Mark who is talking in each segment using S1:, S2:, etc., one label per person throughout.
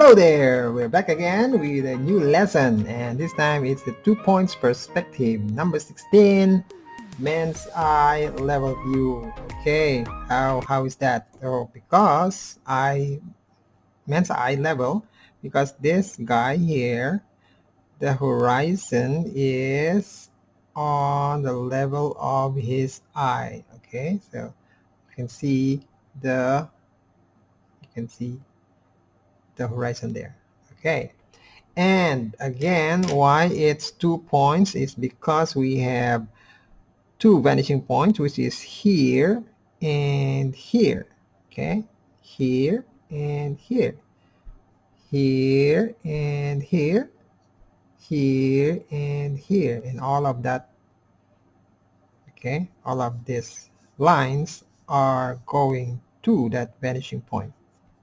S1: Hello there, we're back again with a new lesson, and this time it's the 2 points perspective, number 16, man's eye level view. Okay, how is that? So because man's eye level, because this guy here, the horizon is on the level of his eye. Okay, so you can see the horizon there. Okay, and again, why it's 2 points is because we have two vanishing points, which is here and here. Okay, here and here, here and here, here and here, and all of that. Okay, all of these lines are going to that vanishing point.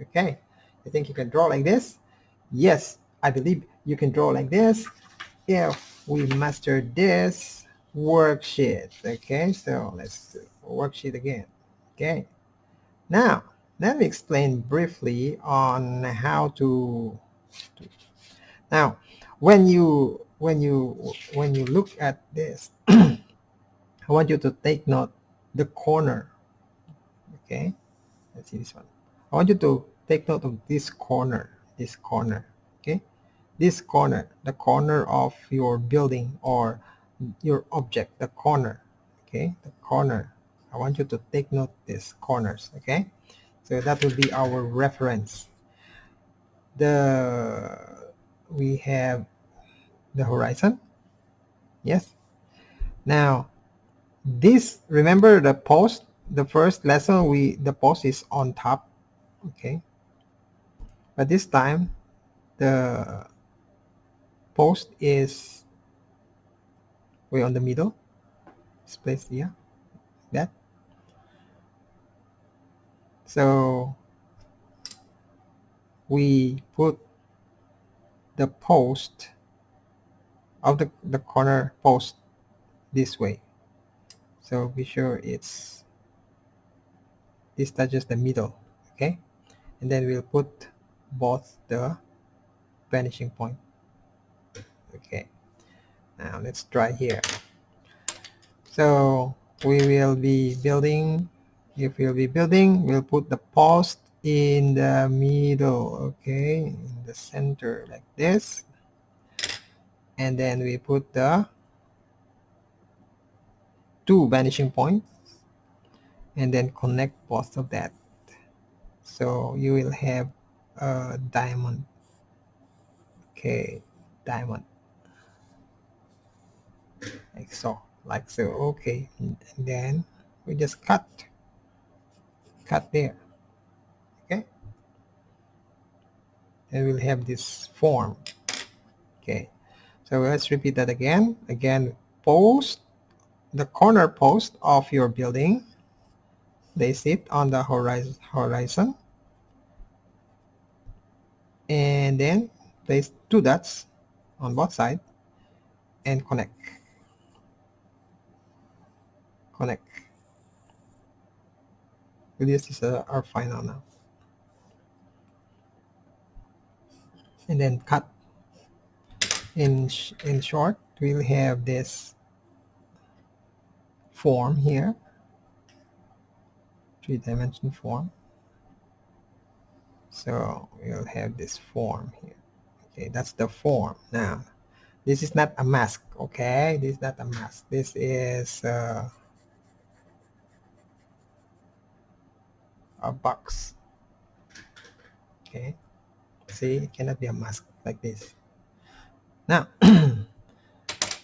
S1: Okay, you think you can draw like this? Yes, I believe you can draw like this if we master this worksheet. Okay, so let's do worksheet again. Okay, now let me explain briefly on how to now when you look at this, I want you to take note the corner. Okay, let's see this one. I want you to take note of this corner. Okay, this corner, the corner of your building or your object, the corner. Okay, the corner. I want you to take note these corners. Okay, so that will be our reference. We have the horizon. Yes. Now this, remember the post, the first lesson, the post is on top. Okay, but this time the post is way on the middle. It's placed here, like that. So we put the post of the corner post this way. So be sure this touches the middle. Okay, and then we'll put both the vanishing point. Okay, now let's try here. So we will be building, if we'll be building, we'll put the post in the middle. Okay, in the center like this, and then we put the two vanishing points and then connect both of that. So you will have a diamond. Okay, diamond, like so. Okay, and then we just cut there. Okay, and we'll have this form. Okay, so let's repeat that again. Post, the corner post of your building, they sit on the horizon, and then place two dots on both sides and connect. This is our final now, and then cut. In short, we'll have this form here, three-dimensional form. So we'll have this form here. Okay, that's the form. Now this is not a mask. Okay, this is not a mask. This is a box. Okay, see, it cannot be a mask like this. Now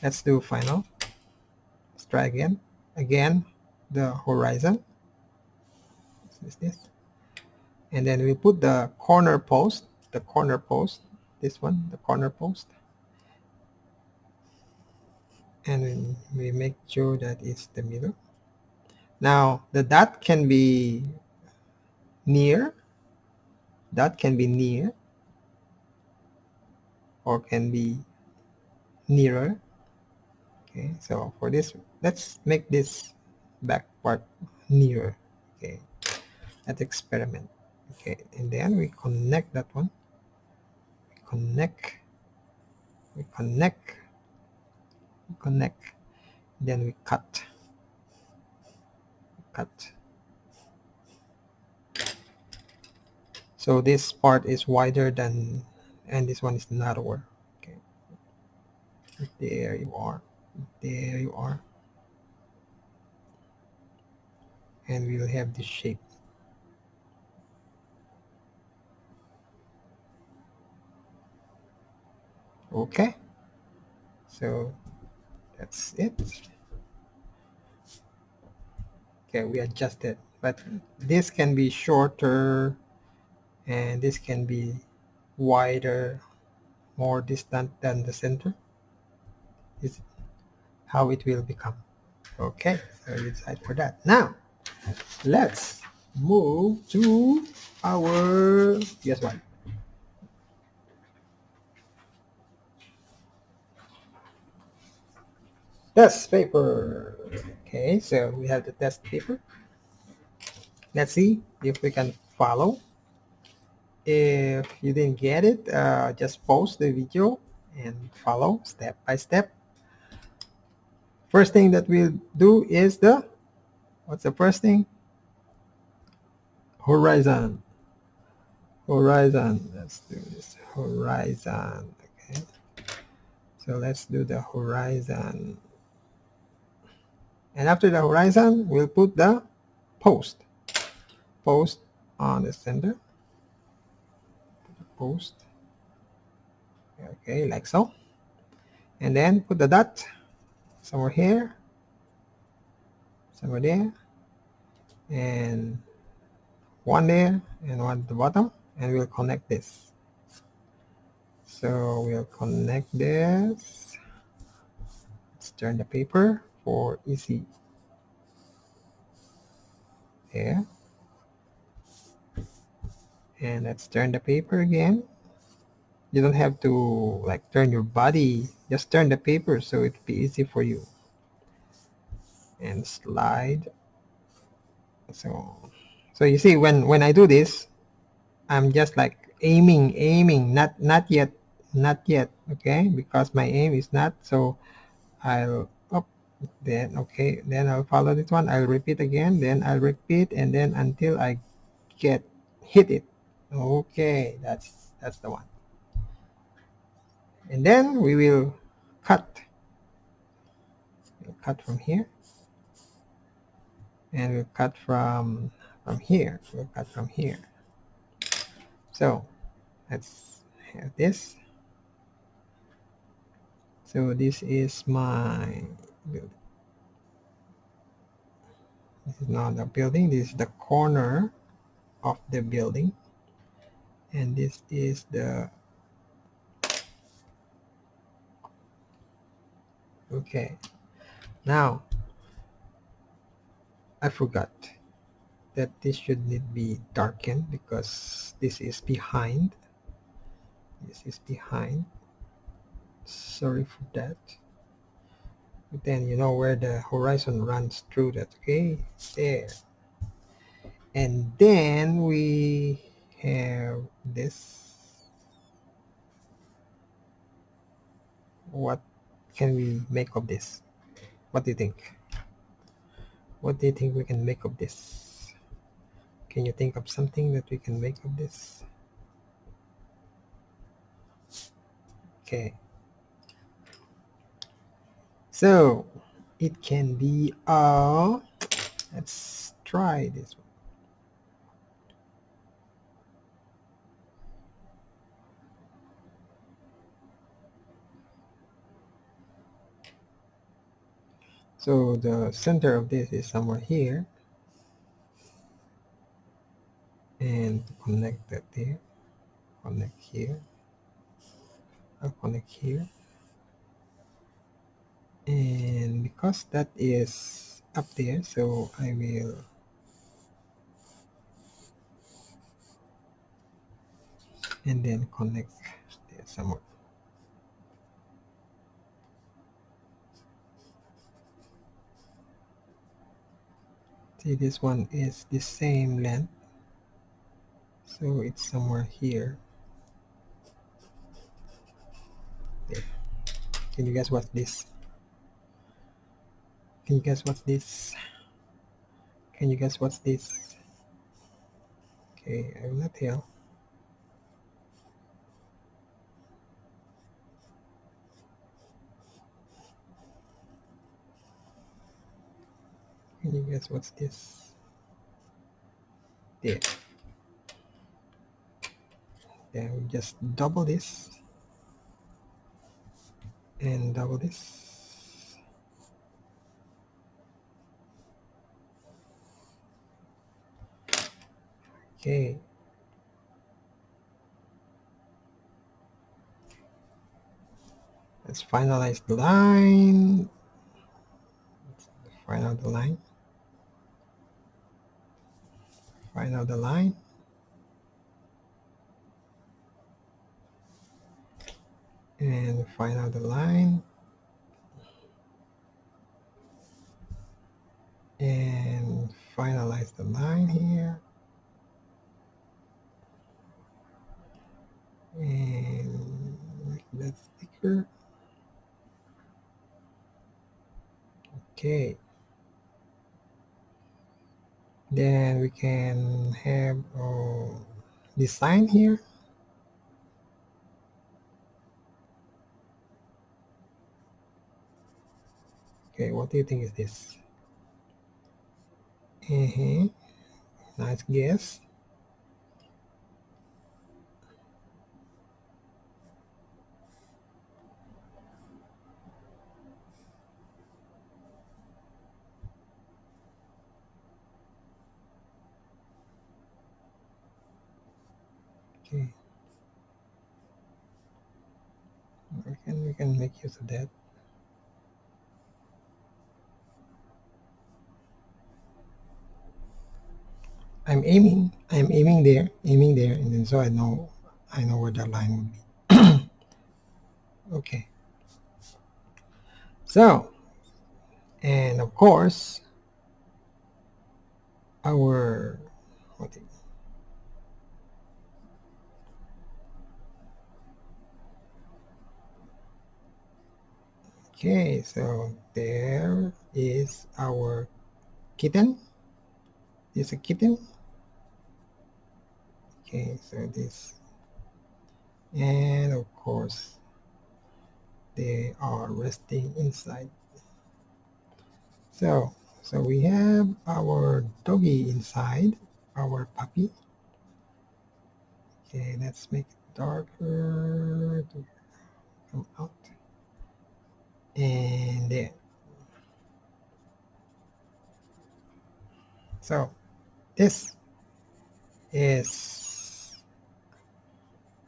S1: let's do final. Let's try again the horizon. This, and then we put the corner post, this one, the corner post, and we make sure that it's the middle. Now the dot can be near, or can be nearer. Okay, so for this, let's make this back part nearer. Okay, let's experiment. Okay, and then we connect that one. connect, then we cut. So this part is wider than, and this one is narrower. Okay, there you are, and we'll have this shape. Okay, so that's it. Okay, we adjusted, but this can be shorter and this can be wider, more distant than the center. Is how it will become. Okay, so you decide for that. Now let's move to our, guess what, test paper. Okay, so we have the test paper. Let's see if we can follow. If you didn't get it, just pause the video and follow step by step. First thing that we'll do is what's the first thing? Horizon. Let's do this horizon. Okay, so let's do the horizon, and after the horizon we'll put the post on the center. Post. Okay, like so, and then put the dot somewhere here, somewhere there, and one there and one at the bottom, and we'll connect this. So we'll connect this. Let's turn the paper for easy. There, and let's turn the paper again. You don't have to like turn your body, just turn the paper so it'll be easy for you. And slide. So you see, when I do this, I'm just like aiming, not yet, okay, because my aim is not. So I'll up, then okay, then I'll follow this one, I'll repeat again, then I'll repeat, and then until I hit it. Okay, that's the one. And then we will cut. We'll cut from here, and we'll cut from here. We'll cut from here. So let's have this. So this is my building. This is not the building. This is the corner of the building, and this is the. Okay. Now I forgot that this should need be darkened because this is behind. Sorry for that. But then you know where the horizon runs through that. Okay, there. And then we have this. What can we make of this? What do you think? What do you think we can make of this? Can you think of something that we can make of this? Okay. So it can be let's try this one. So the center of this is somewhere here, and connect that there, connect here, I'll connect here, and because that is up there, so I will and then connect there somewhere. See, this one is the same length, so it's somewhere here. Can you guess what's this? Can you guess what's this? Can you guess what's this? Okay, I will not tell. Can you guess what's this? There. Then we just double this and double this. Okay. Let's finalize the line. Let's final the line. Final the line. And final the line. And finalize the line here. And make that thicker. Okay. Then we can have this sign here. Okay, what do you think is this? Nice guess. Okay. We can make use of that. I'm aiming there, and then so I know where that line would be. Okay. So, and of course, our okay, so there is our kitten. Is a kitten. Okay, so this, and of course they are resting inside. So we have our doggy inside, our puppy. Okay, let's make it darker to come out. And there. So this is,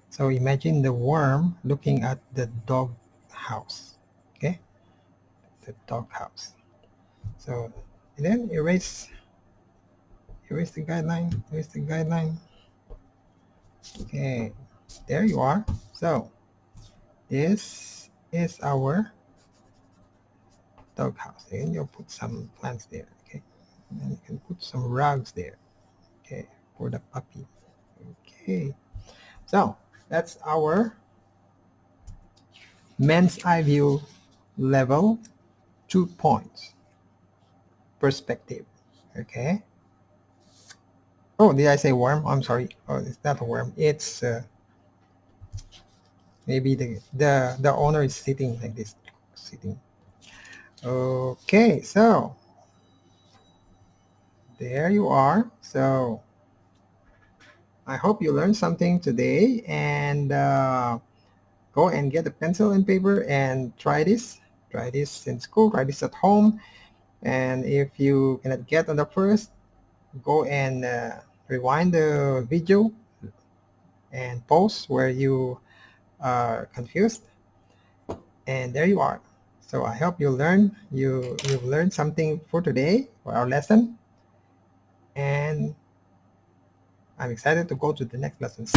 S1: so imagine the worm looking at the dog house. Okay, the dog house. So and then erase the guideline. Okay, there you are. So this is our dog house, and you'll put some plants there. Okay, and you can put some rugs there. Okay, for the puppy. Okay, so that's our men's eye view level 2 points perspective. Okay. Oh, did I say worm? I'm sorry. Oh, it's not a worm. It's maybe the owner is sitting like this, sitting. Okay, so there you are. So I hope you learned something today, and go and get a pencil and paper and try this. Try this in school, try this at home. And if you cannot get on the first, go and rewind the video and pause where you are confused. And there you are. So I hope you've learned something for today, for our lesson. And I'm excited to go to the next lessons.